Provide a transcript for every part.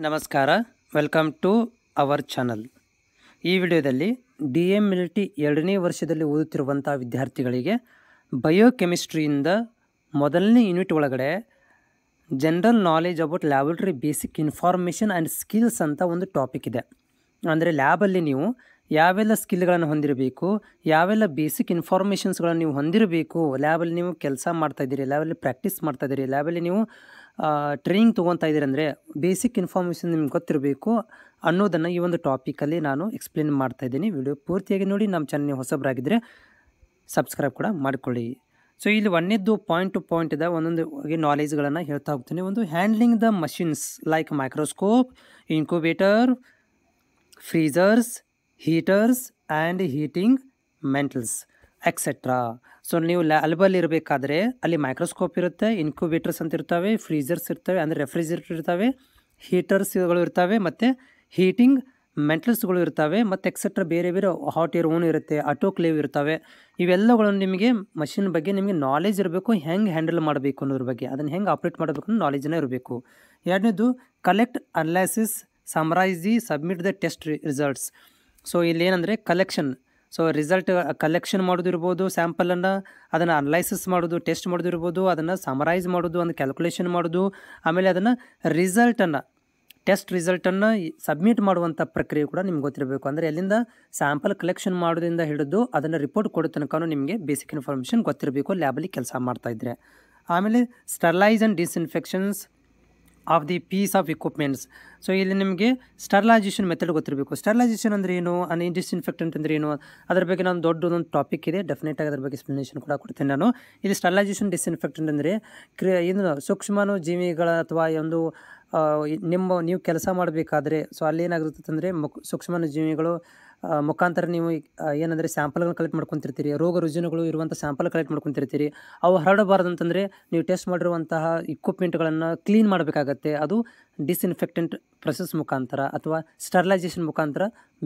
ನಮಸ್ಕಾರ, welcome to our channel. ಈ ವಿಡಿಯೋದಲ್ಲಿ DMLT 2ನೇ ವರ್ಷದಲ್ಲಿ ಓದುತ್ತಿರುವಂಥ ವಿದ್ಯಾರ್ಥಿಗಳಿಗೆ ಬಯೋಕೆಮಿಸ್ಟ್ರಿಯಿಂದ ಮೊದಲನೇ ಯೂನಿಟ್ ಒಳಗಡೆ general knowledge about laboratory basic information and skills ಅಂತ ಒಂದು ಟಾಪಿಕ್ ಇದೆ. ಅಂದರೆ ಲ್ಯಾಬಲ್ಲಿ ನೀವು ಯಾವೆಲ್ಲ ಸ್ಕಿಲ್ಗಳನ್ನು ಹೊಂದಿರಬೇಕು, ಯಾವೆಲ್ಲ ಬೇಸಿಕ್ ಇನ್ಫಾರ್ಮೇಷನ್ಸ್ಗಳನ್ನು ನೀವು ಹೊಂದಿರಬೇಕು, ಲ್ಯಾಬಲ್ಲಿ ನೀವು ಕೆಲಸ ಮಾಡ್ತಾಯಿದ್ದೀರಿ, ಲ್ಯಾಬಲ್ಲಿ ಪ್ರಾಕ್ಟೀಸ್ ಮಾಡ್ತಾಯಿದ್ದೀರಿ, ಲ್ಯಾಬಲ್ಲಿ ನೀವು ಟ್ರೈನಿಂಗ್ ತೊಗೊತಾ ಇದ್ದೀರಿ ಅಂದರೆ ಬೇಸಿಕ್ ಇನ್ಫಾರ್ಮೇಷನ್ ನಿಮ್ಗೆ ಗೊತ್ತಿರಬೇಕು ಅನ್ನೋದನ್ನು ಈ ಒಂದು ಟಾಪಿಕಲ್ಲಿ ನಾನು ಎಕ್ಸ್ಪ್ಲೇನ್ ಮಾಡ್ತಾಯಿದ್ದೀನಿ. ವಿಡಿಯೋ ಪೂರ್ತಿಯಾಗಿ ನೋಡಿ. ನಮ್ಮ ಚಾನಲ್ ಹೊಸಬರಾಗಿದ್ದರೆ ಸಬ್ಸ್ಕ್ರೈಬ್ ಕೂಡ ಮಾಡಿಕೊಳ್ಳಿ. ಸೊ ಇಲ್ಲಿ ಒಂದನೇದ್ದು ಪಾಯಿಂಟ್ ಟು ಪಾಯಿಂಟ್ ಇದೆ, ಒಂದೊಂದು ನಾಲೆಜ್ಗಳನ್ನು ಹೇಳ್ತಾ ಹೋಗ್ತೀನಿ. ಒಂದು handling the machines like microscope, incubator, freezers, heaters and heating mantles etcetera. So ನೀವು ಲ್ಯಾಬಲ್ಲಿ ಇರಬೇಕಾದ್ರೆ ಅಲ್ಲಿ ಮೈಕ್ರೋಸ್ಕೋಪ್ ಇರುತ್ತೆ, ಇನ್ಕ್ಯುಬೇಟರ್ಸ್ ಅಂತ ಇರ್ತವೆ, ಫ್ರೀಜರ್ಸ್ ಇರ್ತವೆ ಅಂದರೆ ರೆಫ್ರಿಜರೇಟರ್ ಇರ್ತವೆ, ಹೀಟರ್ಸ್ಗಳು ಇರ್ತವೆ, ಮತ್ತು ಹೀಟಿಂಗ್ ಮೆಂಟಲ್ಸ್ಗಳು ಇರ್ತವೆ, ಮತ್ತು ಎಕ್ಸೆಟ್ರಾ ಬೇರೆ ಬೇರೆ ಹಾಟ್ ಏರ್ ಓನ್ ಇರುತ್ತೆ, ಆಟೋಕ್ಲೇವ್ ಇರ್ತವೆ. ಇವೆಲ್ಲಗಳನ್ನು ನಿಮಗೆ ಮಷಿನ್ ಬಗ್ಗೆ ನಿಮಗೆ ನಾಲೆಜ್ ಇರಬೇಕು, ಹೆಂಗೆ ಹ್ಯಾಂಡಲ್ ಮಾಡಬೇಕು ಅನ್ನೋದ್ರ ಬಗ್ಗೆ, ಅದನ್ನು ಹೆಂಗೆ ಆಪ್ರೇಟ್ ಮಾಡಬೇಕು ಅನ್ನೋ ನಾಲೆಜನ್ನ ಇರಬೇಕು. ಎರಡನೇದು collect, analysis, summarise the, submit the test results. So ಇಲ್ಲೇನಂದರೆ ಕಲೆಕ್ಷನ್, ಸೊ ರಿಸಲ್ಟ್ ಕಲೆಕ್ಷನ್ ಮಾಡೋದು ಇರ್ಬೋದು, ಸ್ಯಾಂಪಲನ್ನು ಅದನ್ನು ಅನಲೈಸಿಸ್ ಮಾಡೋದು, ಟೆಸ್ಟ್ ಮಾಡೋದು ಇರ್ಬೋದು, ಅದನ್ನು ಸಮರೈಸ್ ಮಾಡೋದು, ಒಂದು ಕ್ಯಾಲ್ಕುಲೇಷನ್ ಮಾಡೋದು, ಆಮೇಲೆ ಅದನ್ನು ರಿಸಲ್ಟನ್ನು ಟೆಸ್ಟ್ ರಿಸಲ್ಟನ್ನು ಸಬ್ಮಿಟ್ ಮಾಡುವಂಥ ಪ್ರಕ್ರಿಯೆ ಕೂಡ ನಿಮ್ಗೆ ಗೊತ್ತಿರಬೇಕು. ಅಂದರೆ ಎಲ್ಲಿಂದ ಸ್ಯಾಂಪಲ್ ಕಲೆಕ್ಷನ್ ಮಾಡೋದ್ರಿಂದ ಹಿಡಿದು ಅದನ್ನು ರಿಪೋರ್ಟ್ ಕೊಡೋ ತನಕ ನಿಮಗೆ ಬೇಸಿಕ್ ಇನ್ಫಾರ್ಮೇಷನ್ ಗೊತ್ತಿರಬೇಕು ಲ್ಯಾಬಲ್ಲಿ ಕೆಲಸ ಮಾಡ್ತಾಯಿದ್ರೆ. ಆಮೇಲೆ sterilise and disinfections of the piece of equipments. So ಇಲ್ಲಿ ನಿಮಗೆ ಸ್ಟರ್ಲೈಜೇಷನ್ ಮೆಥಡ್ ಗೊತ್ತಿರಬೇಕು. ಸ್ಟರ್ಲೈಜೇಷನ್ ಅಂದರೆ ಏನು, ಡಿಸ್ಇನ್ಫೆಕ್ಟೆಂಟ್ ಅಂದರೆ ಏನು, ಅದರ ಬಗ್ಗೆ ನಾನು ದೊಡ್ಡದೊಂದು ಟಾಪಿಕ್ ಇದೆ, ಡೆಫಿನೆಟಾಗಿ ಅದ್ರ ಬಗ್ಗೆ ಎಕ್ಸ್ಪ್ಲನೇಷನ್ ಕೂಡ ಕೊಡ್ತೀನಿ ನಾನು. ಇಲ್ಲಿ ಸ್ಟರ್ಲೈಜೇಷನ್, ಡಿಸ್ಇನ್ಫೆಕ್ಟೆಂಟ್ ಅಂದರೆ ಏನು ಸೂಕ್ಷ್ಮಾಣು ಜೀವಿಗಳ ಅಥವಾ ಒಂದು ನೀವು ಕೆಲಸ ಮಾಡಬೇಕಾದ್ರೆ ಸೊ ಅಲ್ಲೇನಾಗಿರ್ತದೆ ಅಂದರೆ ಸೂಕ್ಷ್ಮಾಣು ಜೀವಿಗಳು ಮುಖಾಂತರ ನೀವು ಏನಂದರೆ ಸ್ಯಾಂಪಲ್ಗಳನ್ನು ಕಲೆಕ್ಟ್ ಮಾಡ್ಕೊತಿರ್ತೀರಿ, ರೋಗ ರುಜಿನಗಳು ಇರುವಂಥ ಸ್ಯಾಂಪಲ್ ಕಲೆಕ್ಟ್ ಮಾಡ್ಕೊತಿರ್ತೀರಿ. ಅವು ಹರಡಬಾರ್ದು ಅಂತಂದರೆ ನೀವು ಟೆಸ್ಟ್ ಮಾಡಿರುವಂತಹ ಇಕ್ವಿಪ್ಮೆಂಟ್ಗಳನ್ನು ಕ್ಲೀನ್ ಮಾಡಬೇಕಾಗತ್ತೆ. ಅದು ಡಿಸ್ಇನ್ಫೆಕ್ಟೆಂಟ್ ಪ್ರೊಸೆಸ್ ಮುಖಾಂತರ ಅಥವಾ ಸ್ಟರ್ಲೈಜೇಷನ್ ಮುಖಾಂತರ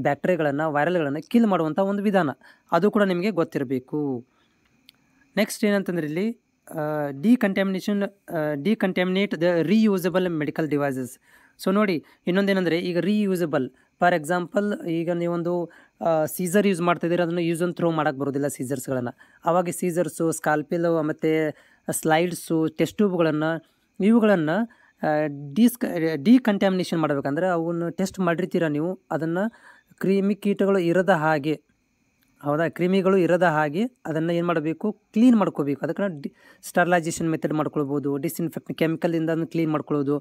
ಬ್ಯಾಕ್ಟೀರಿಯಾಗಳನ್ನು, ವೈರಲ್ಗಳನ್ನು ಕಿಲ್ ಮಾಡುವಂಥ ಒಂದು ವಿಧಾನ, ಅದು ಕೂಡ ನಿಮಗೆ ಗೊತ್ತಿರಬೇಕು. ನೆಕ್ಸ್ಟ್ ಏನಂತಂದರೆ ಇಲ್ಲಿ decontaminate the reusable medical devices. So ನೋಡಿ ಇನ್ನೊಂದೇನೆಂದರೆ ಈಗ ರೀಯೂಸಬಲ್, ಫಾರ್ ಎಕ್ಸಾಂಪಲ್ ಈಗ ನೀವೊಂದು ಸೀಸರ್ ಯೂಸ್ ಮಾಡ್ತಾಯಿದ್ದೀರಿ, ಅದನ್ನು ಯೂಸ್ ಆ್ಯಂಡ್ ಥ್ರೋ ಮಾಡೋಕ್ಕೆ ಬರೋದಿಲ್ಲ ಸೀಸರ್ಸ್ಗಳನ್ನು. ಆವಾಗ ಸೀಸರ್ಸು, ಸ್ಕಾಲ್ಪೆಲು ಮತ್ತು ಸ್ಲೈಡ್ಸು, ಟೆಸ್ಟ್ ಟ್ಯೂಬ್ಗಳನ್ನು ಇವುಗಳನ್ನು ಡಿಕಂಟ್ಯಾಮಿನೇಷನ್ ಮಾಡಬೇಕಂದ್ರೆ ಅವನ್ನು ಟೆಸ್ಟ್ ಮಾಡಿರ್ತೀರ ನೀವು, ಅದನ್ನು ಕ್ರಿಮಿಕೀಟಗಳು ಇರದ ಹಾಗೆ, ಹೌದಾ, ಕ್ರಿಮಿಗಳು ಇರದ ಹಾಗೆ ಅದನ್ನು ಏನು ಮಾಡಬೇಕು, ಕ್ಲೀನ್ ಮಾಡ್ಕೋಬೇಕು. ಅದಕ್ಕೆ ಸ್ಟರ್ಲೈಜೇಷನ್ ಮೆಥಡ್ ಮಾಡ್ಕೊಳ್ಬೋದು, ಡಿಸ್ಇನ್ಫೆಕ್ಟ್ ಕೆಮಿಕಲಿಂದ ಅದನ್ನು ಕ್ಲೀನ್ ಮಾಡ್ಕೊಳ್ಳೋದು.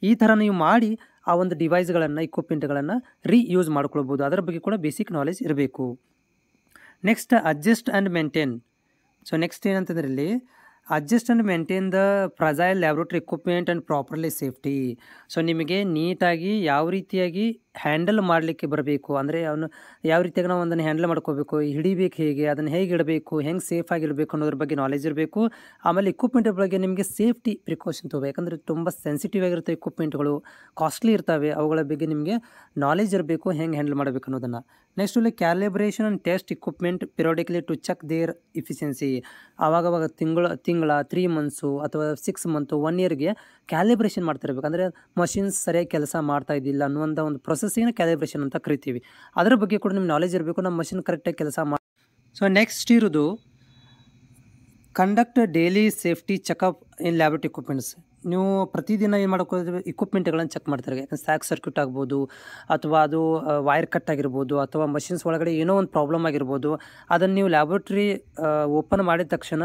ಈ ಥರ ನೀವು ಮಾಡಿ ಆ ಒಂದು ಡಿವೈಸ್ಗಳನ್ನು, ಇಕ್ವಿಪ್ಮೆಂಟ್ಗಳನ್ನು ರೀಯೂಸ್ ಮಾಡ್ಕೊಳ್ಬೋದು. ಅದರ ಬಗ್ಗೆ ಕೂಡ ಬೇಸಿಕ್ ನಾಲೆಜ್ ಇರಬೇಕು. Next adjust and maintain. So next ಏನಂತಂದರೆ ಇಲ್ಲಿ adjust and maintain the fragile laboratory equipment and properly safety. So ನಿಮಗೆ ನೀಟಾಗಿ ಯಾವ ರೀತಿಯಾಗಿ ಹ್ಯಾಂಡಲ್ ಮಾಡಲಿಕ್ಕೆ ಬರಬೇಕು, ಅಂದರೆ ಅವನು ಯಾವ ರೀತಿಯಾಗಿ ನಾವು ಒಂದನ್ನು ಹ್ಯಾಂಡಲ್ ಮಾಡ್ಕೋಬೇಕು, ಹಿಡಿಬೇಕು ಹೇಗೆ, ಅದನ್ನು ಹೇಗೆ ಇಡಬೇಕು, ಹೆಂಗೆ ಸೇಫಾಗಿರಬೇಕು ಅನ್ನೋದ್ರ ಬಗ್ಗೆ ನಾಲೆಜ್ ಇರಬೇಕು. ಆಮೇಲೆ ಇಕ್ವಿಪ್ಮೆಂಟ್ ಬಗ್ಗೆ ನಿಮಗೆ ಸೇಫ್ಟಿ ಪ್ರಿಕಾಷನ್ ತೊಗೋಬೇಕು, ಯಾಕಂದರೆ ತುಂಬ ಸೆನ್ಸಿಟಿವ್ ಆಗಿರುತ್ತೆ ಇಕ್ವಿಪ್ಮೆಂಟ್ಗಳು, ಕಾಸ್ಟ್ಲಿ ಇರ್ತವೆ, ಅವುಗಳ ಬಗ್ಗೆ ನಿಮಗೆ ನಾಲೆಜ್ ಇರಬೇಕು, ಹೆಂಗೆ ಹ್ಯಾಂಡಲ್ ಮಾಡಬೇಕು ಅನ್ನೋದನ್ನು. ನೆಕ್ಸ್ಟ್ ಇಲ್ಲಿ calibration and test equipment periodically to check their efficiency. ಆವಾಗವಾಗ ತಿಂಗಳ 3 ಮಂತ್ಸು ಅಥವಾ 6 ಮಂತು 1 ಇಯರ್ಗೆ ಕ್ಯಾಲಿಬ್ರೇಷನ್ ಮಾಡ್ತಿರ್ಬೇಕು. ಅಂದರೆ ಮಷಿನ್ಸ್ ಸರಿಯಾಗಿ ಕೆಲಸ ಮಾಡ್ತಾ ಇದ್ದಿಲ್ಲ ಅನ್ನುವಂಥ ಒಂದು ಪ್ರೊಸೆಸ್ಸಿನ ಕ್ಯಾಲಿಬ್ರೇಷನ್ ಅಂತ ಕರಿತೀವಿ. ಅದರ ಬಗ್ಗೆ ಕೂಡ ನಿಮ್ಗೆ ನಾಲೆಜ್ ಇರಬೇಕು, ನಮ್ಮ ಮಷಿನ್ ಕರೆಕ್ಟಾಗಿ ಕೆಲಸ ಮಾಡಿ. ಸೊ ನೆಕ್ಸ್ಟ್ ಇರೋದು ಕಂಡಕ್ಟ್ ಡೈಲಿ ಸೇಫ್ಟಿ ಚೆಕಪ್ ಇನ್ ಲ್ಯಾಬ್ರೇಟರಿ ಇಕ್ವಿಪ್ಮೆಂಟ್ಸ್. ನೀವು ಪ್ರತಿದಿನ ಏನು ಮಾಡ್ಕೋದ್ರೆ ಇಕ್ವಿಪ್ಮೆಂಟ್ಗಳನ್ನು ಚೆಕ್ ಮಾಡ್ತಾರೆ. ಯಾಕಂದ್ರೆ ಸ್ಯಾಕ್ ಸರ್ಕ್ಯೂಟ್ ಆಗ್ಬೋದು, ಅಥವಾ ಅದು ವೈರ್ ಕಟ್ ಆಗಿರ್ಬೋದು, ಅಥವಾ ಮಷಿನ್ಸ್ ಒಳಗಡೆ ಏನೋ ಒಂದು ಪ್ರಾಬ್ಲಮ್ ಆಗಿರ್ಬೋದು. ಅದನ್ನು ನೀವು ಲ್ಯಾಬ್ರೇಟ್ರಿ ಓಪನ್ ಮಾಡಿದ ತಕ್ಷಣ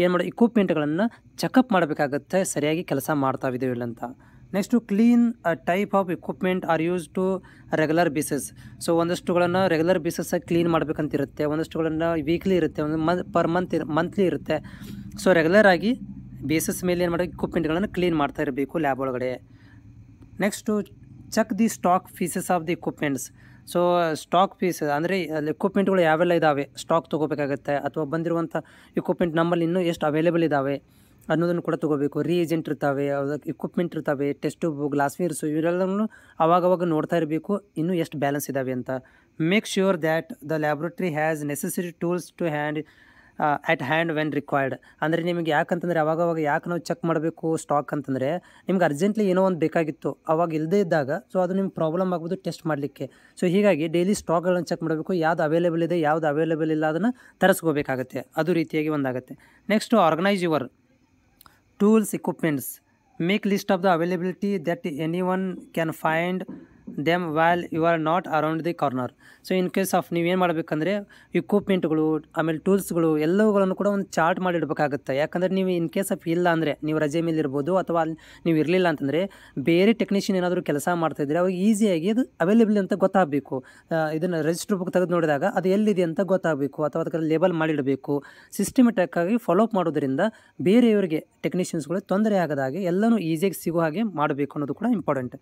ಏನು ಮಾಡಿ ಇಕ್ವಿಪ್ಮೆಂಟ್ಗಳನ್ನು ಚೆಕಪ್ ಮಾಡಬೇಕಾಗತ್ತೆ, ಸರಿಯಾಗಿ ಕೆಲಸ ಮಾಡ್ತಾವಿದೆಯೋ ಇಲ್ಲ ಅಂತ. Next clean type of equipment are use to regular basis. So ಒಂದಷ್ಟುಗಳನ್ನು ರೆಗ್ಯುಲರ್ ಬೇಸಿಸಾಗಿ ಕ್ಲೀನ್ ಮಾಡಬೇಕಂತಿರುತ್ತೆ, ಒಂದಷ್ಟುಗಳನ್ನು ವೀಕ್ಲಿ ಇರುತ್ತೆ, ಒಂದು ಪರ್ ಮಂತ್ಲಿ ಇರುತ್ತೆ. ಸೊ ರೆಗ್ಯುಲರ್ ಆಗಿ ಬೇಸಿಸ್ ಮೇಲೆ ಏನು ಮಾಡೋದು, ಇಕ್ವಿಪ್ಮೆಂಟ್ಗಳನ್ನು ಕ್ಲೀನ್ ಮಾಡ್ತಾ ಇರಬೇಕು ಲ್ಯಾಬ್ ಒಳಗಡೆ. Next check the stock pieces of the equipments. So stock piece ಅಂದರೆ ಅಲ್ಲಿ ಇಕ್ವಿಪ್ಮೆಂಟ್ಗಳು ಯಾವೆಲ್ಲ ಇದ್ದಾವೆ ಸ್ಟಾಕ್ ತೊಗೋಬೇಕಾಗತ್ತೆ, ಅಥವಾ ಬಂದಿರುವಂಥ ಇಕ್ವಿಪ್ಮೆಂಟ್ ನಮ್ಮಲ್ಲಿ ಇನ್ನೂ ಎಷ್ಟು ಅವೈಲೇಬಲ್ ಇದ್ದಾವೆ ಅನ್ನೋದನ್ನು ಕೂಡ ತೊಗೋಬೇಕು. ರಿಏಜೆಂಟ್ ಇರ್ತವೆ, ಅದಕ್ಕೆ ಇಕ್ವಿಪ್ಮೆಂಟ್ ಇರ್ತವೆ, ಟೆಸ್ಟ್ ಟ್ಯೂಬ್, ಗ್ಲಾಸ್ ವೀರ್ಸು, ಇವರೆಲ್ಲನೂ ಅವಾಗವಾಗ ನೋಡ್ತಾ ಇರಬೇಕು ಇನ್ನೂ ಎಷ್ಟು ಬ್ಯಾಲೆನ್ಸ್ ಇದ್ದಾವೆ ಅಂತ. Make sure that the laboratory has necessary tools to at hand when required. ಅಂದರೆ ನಿಮಗೆ ಯಾಕಂತಂದರೆ ಅವಾಗವಾಗ ಯಾಕೆ ನಾವು ಚೆಕ್ ಮಾಡಬೇಕು ಸ್ಟಾಕ್ ಅಂತಂದರೆ, ನಿಮ್ಗೆ ಅರ್ಜೆಂಟ್ಲಿ ಏನೋ ಒಂದು ಬೇಕಾಗಿತ್ತು ಅವಾಗ ಇಲ್ಲದೇ ಇದ್ದಾಗ ಸೊ ಅದು ನಿಮ್ಗೆ ಪ್ರಾಬ್ಲಮ್ ಆಗ್ಬೋದು ಟೆಸ್ಟ್ ಮಾಡಲಿಕ್ಕೆ. ಸೊ ಹೀಗಾಗಿ ಡೈಲಿ ಸ್ಟಾಕ್ಗಳನ್ನು ಚೆಕ್ ಮಾಡಬೇಕು, ಯಾವ್ದು ಅವೈಲೇಬಲ್ ಇದೆ ಯಾವ್ದು ಅವೈಲೇಬಲ್ ಇಲ್ಲ ಅದನ್ನು ತರಿಸ್ಕೋಬೇಕಾಗತ್ತೆ. ಅದು ರೀತಿಯಾಗಿ ಒಂದಾಗುತ್ತೆ. Next organise your tools equipments, make list of the availability that any one can find them while you are not around the corner. So in case of ನೀವೇನು ಮಾಡಬೇಕಂದ್ರೆ ಇಕ್ವಿಪ್ಮೆಂಟ್ಗಳು ಆಮೇಲೆ ಟೂಲ್ಸ್ಗಳು ಎಲ್ಲವುಗಳನ್ನು ಕೂಡ ಒಂದು ಚಾರ್ಟ್ ಮಾಡಿ ಇಡಬೇಕಾಗುತ್ತೆ. ಯಾಕಂದರೆ ನೀವು ಇನ್ ಕೇಸ್ ಆಫ್ ಇಲ್ಲ ಅಂದರೆ ನೀವು ರಜೆ ಮೇಲೆ ಇರ್ಬೋದು ಅಥವಾ ನೀವು ಇರಲಿಲ್ಲ ಅಂತಂದರೆ ಬೇರೆ ಟೆಕ್ನಿಷಿಯನ್ ಏನಾದರೂ ಕೆಲಸ ಮಾಡ್ತಾಯಿದ್ರೆ ಅವಾಗ ಈಸಿಯಾಗಿ ಅದು ಅವೈಲೇಬಲ್ ಅಂತ ಗೊತ್ತಾಗಬೇಕು. ಇದನ್ನು ರಿಜಿಸ್ಟರ್ ಬುಕ್ ತೆಗೆದು ನೋಡಿದಾಗ ಅದು ಎಲ್ಲಿದೆ ಅಂತ ಗೊತ್ತಾಗಬೇಕು ಅಥವಾ ಅದಕ್ಕೆ ಲೇಬಲ್ ಮಾಡಿಡಬೇಕು. ಸಿಸ್ಟಮೆಟಿಕ್ ಆಗಿ ಫಾಲೋಅಪ್ ಮಾಡೋದರಿಂದ ಬೇರೆಯವರಿಗೆ ಟೆಕ್ನಿಷಿಯನ್ಸ್ಗಳು ತೊಂದರೆ ಆಗದಾಗೆ ಎಲ್ಲನೂ ಈಸಿಯಾಗಿ ಸಿಗೋ ಹಾಗೆ ಮಾಡಬೇಕು ಅನ್ನೋದು ಕೂಡ important.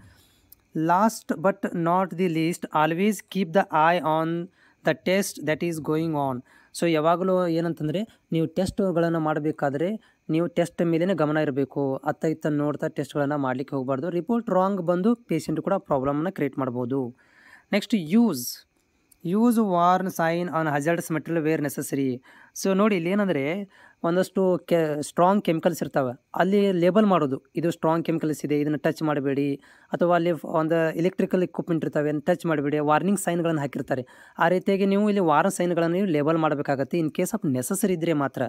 Last but not the list, always keep the I on the test that is going on. So ಯಾವಾಗಲೂ ಏನಂತಂದರೆ ನೀವು ಟೆಸ್ಟ್ಗಳನ್ನು ಮಾಡಬೇಕಾದ್ರೆ ನೀವು ಟೆಸ್ಟ್ ಮೇಲೇ ಗಮನ ಇರಬೇಕು. ಅತ್ತ ಇತ್ತ ನೋಡ್ತಾ ಟೆಸ್ಟ್ಗಳನ್ನು ಮಾಡಲಿಕ್ಕೆ ಹೋಗಬಾರ್ದು. ರಿಪೋರ್ಟ್ ರಾಂಗ್ ಬಂದು ಪೇಷಂಟ್ ಕೂಡ ಪ್ರಾಬ್ಲಮನ್ನು ಕ್ರಿಯೇಟ್ ಮಾಡ್ಬೋದು. Next use warn sign on hazardous material where necessary. So ನೋಡಿ ಇಲ್ಲಿ ಏನಂದರೆ ಒಂದಷ್ಟು ಸ್ಟ್ರಾಂಗ್ ಕೆಮಿಕಲ್ಸ್ ಇರ್ತವೆ, ಅಲ್ಲಿ ಲೇಬಲ್ ಮಾಡೋದು ಇದು ಸ್ಟ್ರಾಂಗ್ ಕೆಮಿಕಲ್ಸ್ ಇದೆ ಇದನ್ನು ಟಚ್ ಮಾಡಬೇಡಿ, ಅಥವಾ ಅಲ್ಲಿ ಒಂದು ಎಲೆಕ್ಟ್ರಿಕಲ್ ಇಕ್ವಿಪ್ಮೆಂಟ್ ಇರ್ತವೆ ಟಚ್ ಮಾಡಬೇಡಿ, ವಾರ್ನಿಂಗ್ ಸೈನ್ಗಳನ್ನು ಹಾಕಿರ್ತಾರೆ. ಆ ರೀತಿಯಾಗಿ ನೀವು ಇಲ್ಲಿ ವಾರ್ನ್ ಸೈನ್ಗಳನ್ನು ನೀವು ಲೇಬಲ್ ಮಾಡಬೇಕಾಗತ್ತೆ. ಇನ್ ಕೇಸ್ ಆಫ್ ನೆಸಸರಿ ಇದ್ದರೆ ಮಾತ್ರ.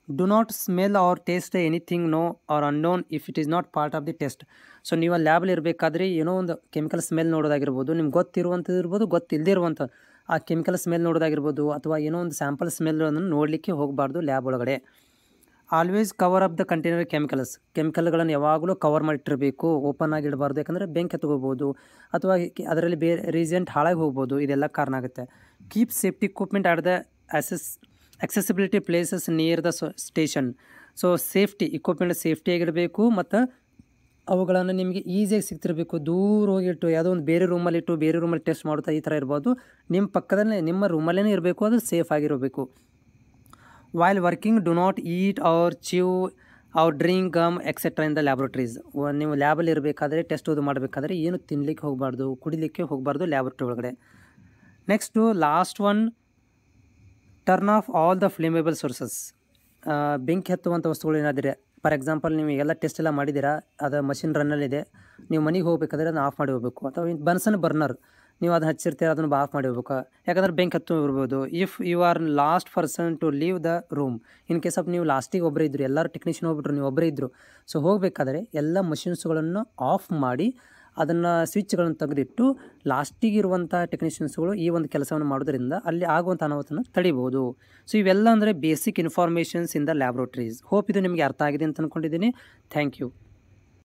Do not smell or taste anything known or unknown if it is not part of the test. So ನೀವು ಲ್ಯಾಬಲ್ಲಿ ಇರಬೇಕಾದ್ರೆ ಏನೋ ಒಂದು ಕೆಮಿಕಲ್ ಸ್ಮೆಲ್ ನೋಡೋದಾಗಿರ್ಬೋದು, ನಿಮ್ಗೆ ಗೊತ್ತಿರುವಂಥದ್ದು ಇರ್ಬೋದು ಗೊತ್ತಿಲ್ಲದೆ ಇರುವಂಥ ಆ ಕೆಮಿಕಲ್ ಸ್ಮೆಲ್ ನೋಡೋದಾಗಿರ್ಬೋದು, ಅಥವಾ ಏನೋ ಒಂದು ಸ್ಯಾಂಪಲ್ ಸ್ಮೆಲ್ಲನ್ನು ನೋಡಲಿಕ್ಕೆ ಹೋಗಬಾರ್ದು ಲ್ಯಾಬ್ ಒಳಗಡೆ. Always cover up the container ಕೆಮಿಕಲ್ಗಳನ್ನು ಯಾವಾಗಲೂ ಕವರ್ ಮಾಡಿಟ್ಟಿರಬೇಕು, ಓಪನ್ ಆಗಿ ಇಡಬಾರ್ದು. ಯಾಕಂದರೆ ಬೆಂಕಿ ಹತ್ಕೋಬೋದು ಅಥವಾ ಅದರಲ್ಲಿ ಬೇರೆ ರೀಸೆಂಟ್ ಹಾಳಾಗಿ ಹೋಗ್ಬೋದು, ಇದೆಲ್ಲ ಕಾರಣ ಆಗುತ್ತೆ. Keep safety equipment at the accessibility places near the station. So safety equipment ಸೇಫ್ಟಿಯಾಗಿರಬೇಕು ಮತ್ತು ಅವುಗಳನ್ನು ನಿಮಗೆ ಈಸಿಯಾಗಿ ಸಿಗ್ತಿರಬೇಕು. ದೂರ ಹೋಗಿಟ್ಟು ಯಾವುದೋ ಒಂದು ಬೇರೆ ರೂಮಲ್ಲಿ ಟೆಸ್ಟ್ ಮಾಡುತ್ತಾ ಈ ಥರ ಇರ್ಬೋದು. ನಿಮ್ಮ ಪಕ್ಕದಲ್ಲೇ ನಿಮ್ಮ ರೂಮಲ್ಲೇ ಇರಬೇಕು, ಅದು ಸೇಫ್ ಆಗಿರಬೇಕು. While working do not eat or chew or drink gum etcetera in the laboratories. ನೀವು ಲ್ಯಾಬಲ್ಲಿ ಇರಬೇಕಾದ್ರೆ ಟೆಸ್ಟ್ ಮಾಡಬೇಕಾದ್ರೆ ಏನು ತಿನ್ನಲಿಕ್ಕೆ ಹೋಗಬಾರ್ದು, ಕುಡಿಲಿಕ್ಕೆ ಹೋಗಬಾರ್ದು ಲ್ಯಾಬ್ರೇಟರಿ ಒಳಗಡೆ. Next last one, turn off all the flammable sources. ಬೆಂಕಿ ಹತ್ತುವಂಥ ವಸ್ತುಗಳು ಏನಾದರೆ ಫಾರ್ ಎಕ್ಸಾಂಪಲ್ ನೀವು ಎಲ್ಲ ಟೆಸ್ಟ್ ಎಲ್ಲ ಮಾಡಿದ್ದೀರಾ, ಅದು ಮಷಿನ್ ರನ್ನಲ್ಲಿದೆ, ನೀವು ಮನೆಗೆ ಹೋಗಬೇಕಾದ್ರೆ ಅದನ್ನು ಆಫ್ ಮಾಡಿ ಹೋಗಬೇಕು. ಅಥವಾ ಬನ್ಸನ್ ಬರ್ನರ್ ನೀವು ಅದನ್ನು ಹಚ್ಚಿರ್ತೀರ ಅದನ್ನು ಆಫ್ ಮಾಡಿ ಹೋಗ್ಬೇಕು, ಯಾಕಂದರೆ ಬೆಂಕಿ ಹತ್ತು ಇರ್ಬೋದು. If you are last person to leave the room, in case of ನೀವು ಲಾಸ್ಟಿಗೆ ಒಬ್ಬರೇ ಇದ್ದರು, ಎಲ್ಲರೂ ಟೆಕ್ನಿಷಿಯನ್ ಹೋಗ್ಬಿಟ್ರು, ನೀವು ಒಬ್ಬರೇ ಇದ್ದರು. ಸೊ ಹೋಗಬೇಕಾದ್ರೆ ಎಲ್ಲ ಮಷಿನ್ಸ್ಗಳನ್ನು ಆಫ್ ಮಾಡಿ ಅದನ್ನು ಸ್ವಿಚ್ಗಳನ್ನು ತೆಗೆದಿಟ್ಟು ಲಾಸ್ಟಿಗಿರುವಂಥ ಟೆಕ್ನಿಷಿಯನ್ಸ್ಗಳು ಈ ಒಂದು ಕೆಲಸವನ್ನು ಮಾಡೋದ್ರಿಂದ ಅಲ್ಲಿ ಆಗುವಂಥ ಅನಾಹುತನ ತಡಿಬೋದು. ಸೊ ಇವೆಲ್ಲ ಅಂದರೆ basic informations in the laboratories. Hope ಇದು ನಿಮಗೆ ಅರ್ಥ ಆಗಿದೆ ಅಂತ ಅಂದ್ಕೊಂಡಿದ್ದೀನಿ. Thank you.